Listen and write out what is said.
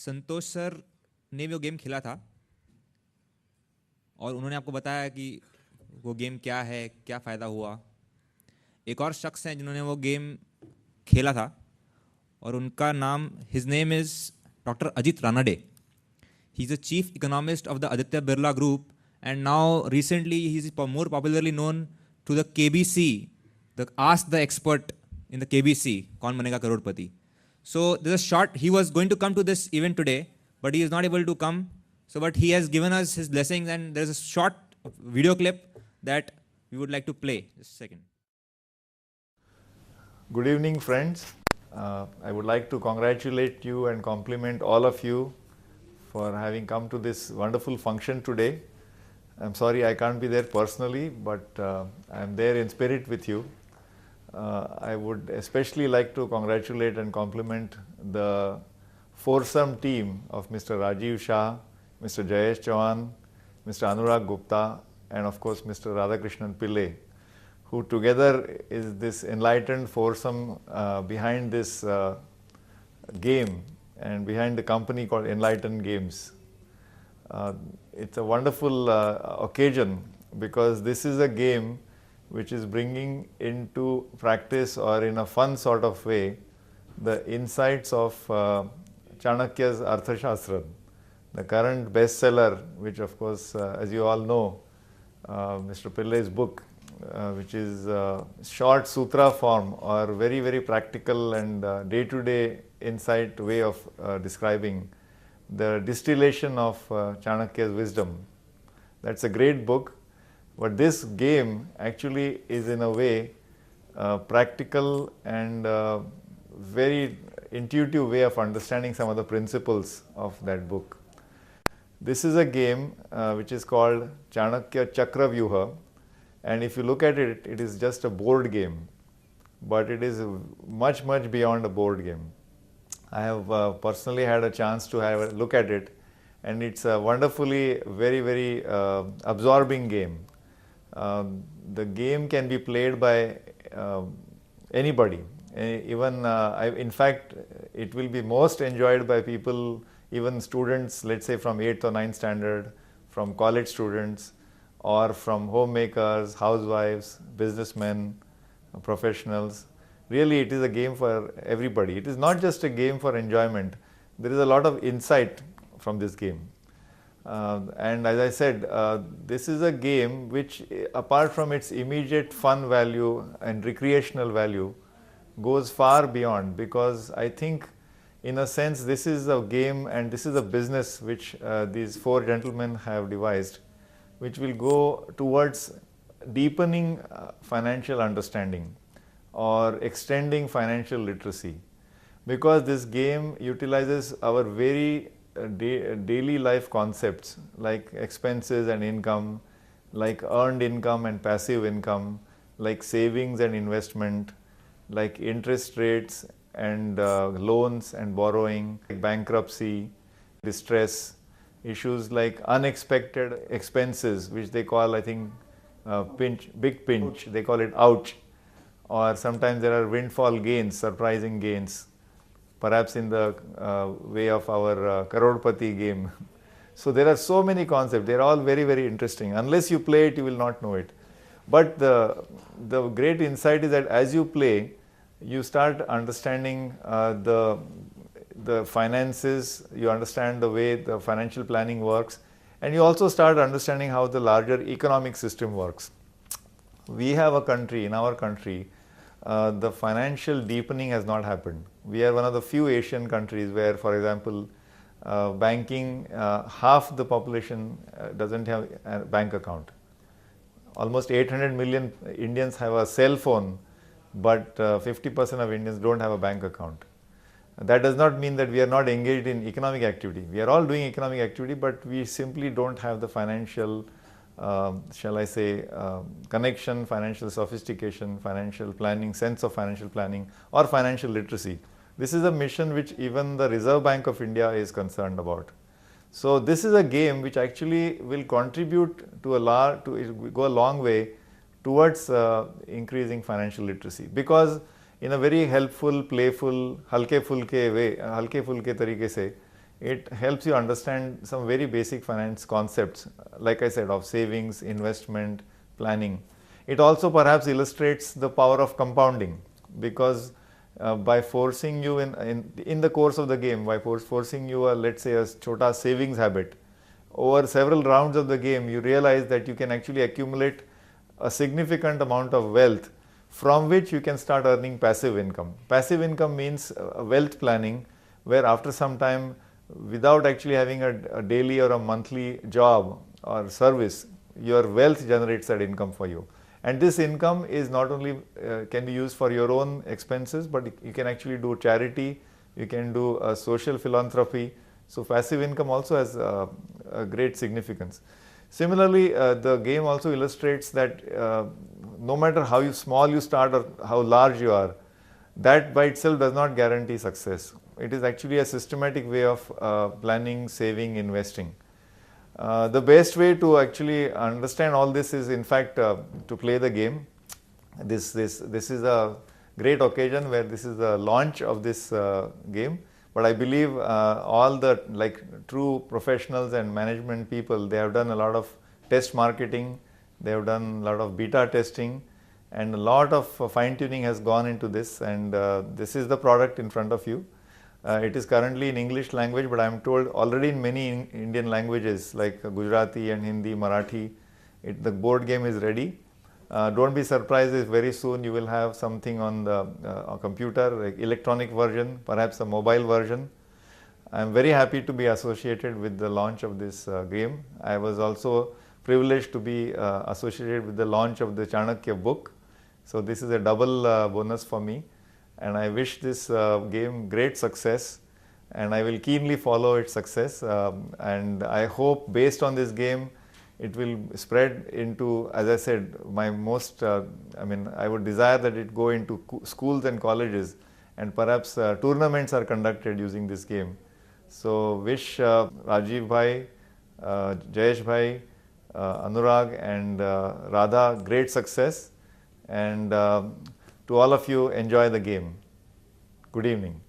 संतोष sir ने वो game खेला था और उन्होंने आपको बताया कि वो गेम क्या है, क्या फ़ायदा हुआ। एक और शख्स हैं जिन्होंने वो गेम खेला था और उनका नाम, his name is doctor Ajit Ranade. He is the chief economist of the Aditya Birla group and now recently he is more popularly known to the KBC, the Ask the Expert in the KBC, कौन बनेगा करोड़पति. So there's a short, he was going to come to this event today, but he is not able to come. So but he has given us his blessings and there's a short video clip that we would like to play. Just a second. Good evening, friends. I would like to congratulate you and compliment all of you for having come to this wonderful function today. I'm sorry I can't be there personally, but I'm there in spirit with you. I would especially like to congratulate and compliment the foursome team of Mr. Rajiv Shah, Mr. Jayesh Chauhan, Mr. Anurag Gupta, and of course Mr. Radhakrishnan Pillai, who together is this enlightened foursome behind this game and behind the company called Enlightened Games. It's a wonderful occasion because this is a game which is bringing into practice or in a fun sort of way the insights of Chanakya's Arthashastra, the current bestseller, which of course as you all know, Mr. Pillai's book, which is short sutra form or very very practical and day-to-day insight way of describing the distillation of Chanakya's wisdom. That's a great book, but this game actually is in a way practical and very intuitive way of understanding some of the principles of that book. This is a game which is called Chanakya Chakravyuha, and if you look at it, it is just a board game, but it is much beyond a board game. I have personally had a chance to have a look at it, and it's a wonderfully very absorbing game. The game can be played by anybody. Even in fact, it will be most enjoyed by people, even students, let's say from 8th or 9th standard, from college students, or from homemakers, housewives, businessmen, professionals. Really, it is a game for everybody. It is not just a game for enjoyment. There is a lot of insight from this game. And as I said, this is a game which, apart from its immediate fun value and recreational value, goes far beyond, because I think in a sense this is a game and this is a business which these four gentlemen have devised, which will go towards deepening financial understanding or extending financial literacy, because this game utilizes our very daily life concepts like expenses and income, like earned income and passive income, like savings and investment, like interest rates and loans and borrowing, like bankruptcy, distress, issues like unexpected expenses, which they call, I think, big pinch, they call it ouch. Or sometimes there are windfall gains, surprising gains, perhaps in the way of our Karodpati game. So there are so many concepts, they are all very interesting. Unless you play it, you will not know it. But the great insight is that as you play, you start understanding the finances, you understand the way the financial planning works, and you also start understanding how the larger economic system works. We have a country, in our country, the financial deepening has not happened. We are one of the few Asian countries where, for example, banking, half the population doesn't have a bank account. Almost 800 million Indians have a cell phone, but 50% of Indians don't have a bank account. That does not mean that we are not engaged in economic activity. We are all doing economic activity, but we simply don't have the financial shall I say, connection, financial sophistication, financial planning, sense of financial planning, or financial literacy. This is a mission which even the Reserve Bank of India is concerned about. So this is a game which actually will contribute to go a long way towards increasing financial literacy, because in a very helpful, playful, halke fulke way, halke fulke tarike se, it helps you understand some very basic finance concepts, like I said, of savings, investment, planning. It also perhaps illustrates the power of compounding, because by forcing you in the course of the game, by forcing you let's say a chota savings habit, over several rounds of the game, you realize that you can actually accumulate a significant amount of wealth from which you can start earning passive income. Passive income means wealth planning, where after some time, without actually having a daily or a monthly job or service, your wealth generates that income for you. And this income is not only can be used for your own expenses, but you can actually do charity, you can do social philanthropy. So passive income also has a great significance. Similarly, the game also illustrates that no matter how small you start or how large you are, that by itself does not guarantee success. It is actually a systematic way of planning, saving, investing. The best way to actually understand all this is, in fact, to play the game. This is a great occasion where this is the launch of this game. But I believe all the true professionals and management people, they have done a lot of test marketing, they have done a lot of beta testing, and a lot of fine tuning has gone into this, and this is the product in front of you. It is currently in English language, but I am told already in many Indian languages like Gujarati and Hindi, Marathi, the board game is ready. Don't be surprised if very soon you will have something on the computer, like electronic version, perhaps a mobile version. I am very happy to be associated with the launch of this game. I was also privileged to be associated with the launch of the Chanakya book. So this is a double bonus for me, and I wish this game great success, and I will keenly follow its success, and I hope based on this game it will spread into, as I said, my most, I would desire that it go into schools and colleges, and perhaps tournaments are conducted using this game. So wish Rajiv Bhai, Jayesh Bhai, Anurag and Radha great success, and to all of you, enjoy the game. Good evening.